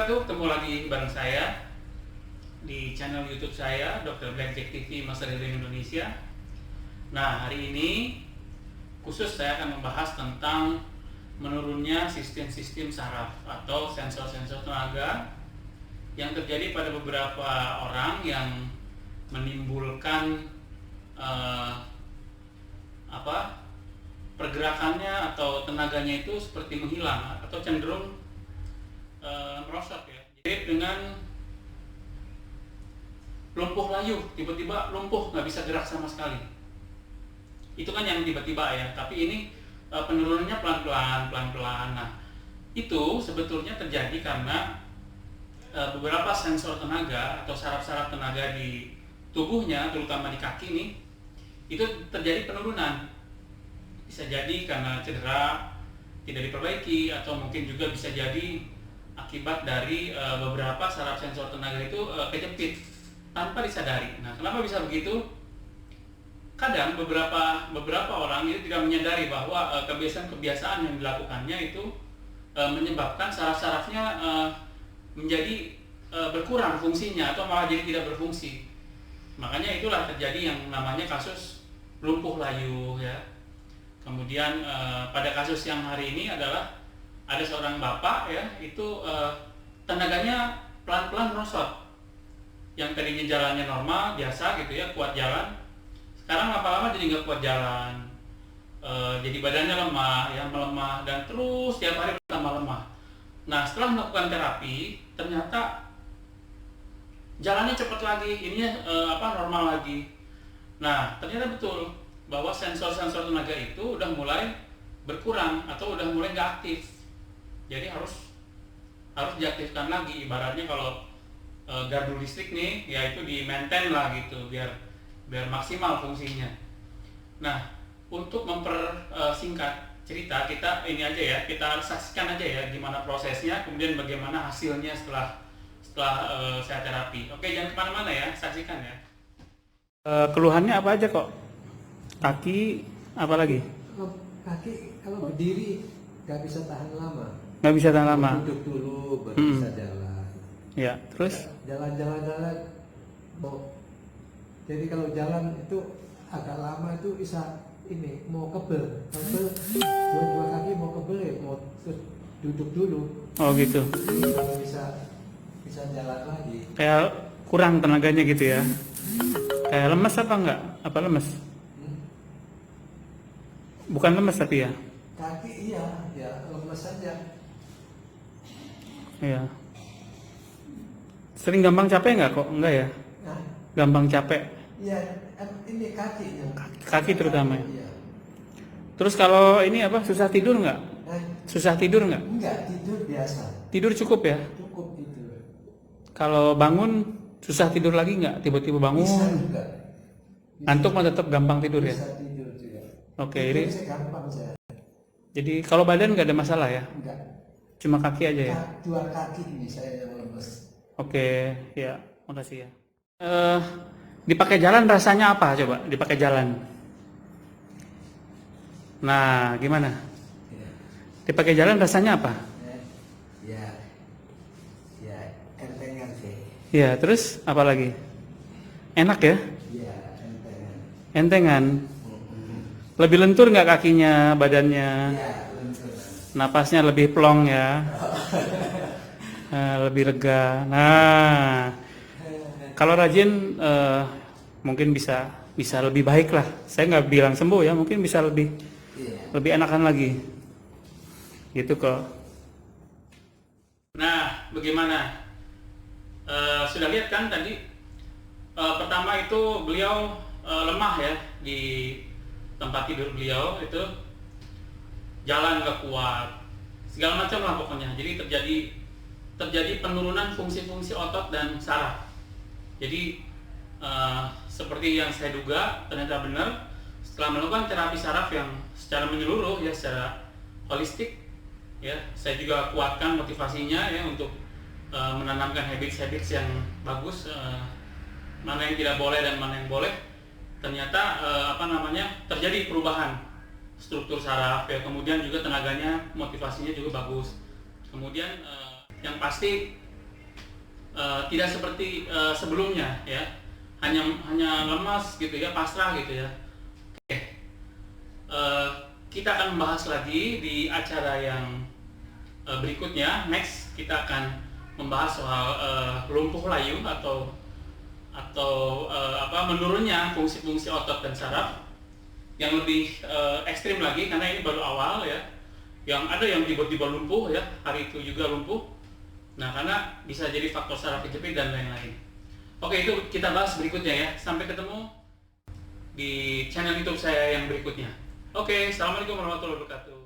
wabarakatuh. Ketemu lagi bareng saya di channel YouTube saya, Dr. Blackjack TV Master Healing Indonesia. Nah, hari ini khusus saya akan membahas tentang menurunnya sistem-sistem saraf atau sensor-sensor tenaga yang terjadi pada beberapa orang yang menimbulkan pergerakannya atau tenaganya itu seperti menghilang atau cenderung merosot ya. Jadi dengan lumpuh layu, tiba-tiba lumpuh, nggak bisa gerak sama sekali. Itu kan yang tiba-tiba ya, tapi ini penurunannya pelan-pelan. Nah, itu sebetulnya terjadi karena beberapa sensor tenaga atau saraf-saraf tenaga di tubuhnya, terutama di kaki nih, itu terjadi penurunan. Bisa jadi karena cedera tidak diperbaiki, atau mungkin juga bisa jadi akibat dari beberapa saraf sensor tenaga itu kejepit tanpa disadari. Nah, kenapa bisa begitu? Kadang beberapa orang itu tidak menyadari bahwa kebiasaan-kebiasaan yang dilakukannya itu menyebabkan saraf-sarafnya menjadi berkurang fungsinya atau malah jadi tidak berfungsi. Makanya itulah terjadi yang namanya kasus lumpuh layu ya. Kemudian pada kasus yang hari ini adalah ada seorang bapak ya, itu tenaganya pelan-pelan merosot. Yang tadinya jalannya normal, biasa gitu ya, kuat jalan, sekarang lama-lama jadi nggak kuat jalan. Jadi badannya lemah, ya melemah, dan terus tiap hari bertambah lemah. Nah, setelah melakukan terapi, ternyata jalannya cepat lagi, ininya normal lagi. Nah, ternyata betul bahwa sensor-sensor tenaga itu udah mulai berkurang atau udah mulai nggak aktif. Jadi harus diaktifkan lagi. Ibaratnya kalau gardu listrik nih, ya itu di maintain lah gitu, biar maksimal fungsinya. Nah, untuk mempersingkat cerita, kita ini aja ya, kita saksikan aja ya gimana prosesnya, kemudian bagaimana hasilnya setelah saya terapi. Oke, jangan kemana-mana ya, saksikan ya. Keluhannya apa aja kok? Kaki, apa lagi? Kaki kalau berdiri nggak bisa tahan lama. Nggak bisa tahan lama. Duduk dulu baru bisa jalan. Ya, terus? Jalan. Jadi kalau jalan itu agak lama itu bisa ini mau kebel dua kaki mau kebel ya, mau terus duduk dulu. Oh gitu. Baru bisa jalan lagi. Kayak kurang tenaganya gitu ya? Kayak lemes apa enggak? Apa lemes? Bukan lemes tapi ya? Kaki iya, ya lemes saja. Iya. Sering gampang capek nggak kok? Enggak ya? Nah, Gampang capek? iya, ini kaki yang Kaki terutama ya? Iya. Terus kalau ini apa? Susah tidur nggak? Nah, Susah tidur nggak? enggak, tidur biasa. Tidur cukup ya? Cukup tidur. Kalau bangun susah tidur lagi nggak? Tiba-tiba bangun? Bisa juga. Ngantuk mah tetap gampang tidur ya? Bisa tidur juga. Oke, Tidur ini sih gampang saya. jadi kalau badan nggak ada masalah ya? Enggak. Cuma kaki aja ya? Dua kaki ini saya yang lemes. Oke, ya, makasih ya. Dipakai jalan rasanya apa coba? Dipakai jalan. Nah, gimana? Ya. Dipakai jalan rasanya apa? Ya, entengan sih. Ya, terus apa lagi? Enak ya? Ya, entengan. Entengan. Lebih lentur nggak kakinya, badannya? Ya, lentur. Napasnya lebih plong ya? Lebih lega. Nah, kalau rajin mungkin bisa lebih baik lah. Saya nggak bilang sembuh ya, mungkin bisa lebih enakan lagi. Gitu kok. Nah, bagaimana? Sudah lihat kan tadi? Pertama itu beliau lemah ya di tempat tidur beliau, itu jalan nggak kuat, segala macam lah pokoknya. Jadi terjadi penurunan fungsi-fungsi otot dan saraf. Jadi seperti yang saya duga, ternyata benar setelah melakukan terapi saraf yang secara menyeluruh ya, secara holistik ya, saya juga kuatkan motivasinya ya untuk menanamkan habits yang bagus, mana yang tidak boleh dan mana yang boleh. Ternyata terjadi perubahan struktur saraf ya, kemudian juga tenaganya, motivasinya juga bagus. Kemudian yang pasti tidak seperti sebelumnya ya, hanya lemas gitu ya, pasrah gitu ya. Oke, kita akan membahas lagi di acara yang berikutnya. Next kita akan membahas soal lumpuh layu atau menurunnya fungsi-fungsi otot dan saraf yang lebih ekstrim lagi, karena ini baru awal ya. Yang ada yang tiba-tiba lumpuh ya, hari itu juga lumpuh. Nah, karena bisa jadi faktor saraf kejepit dan lain-lain. Oke, itu kita bahas berikutnya ya. Sampai ketemu di channel YouTube saya yang berikutnya. Oke, assalamualaikum warahmatullahi wabarakatuh.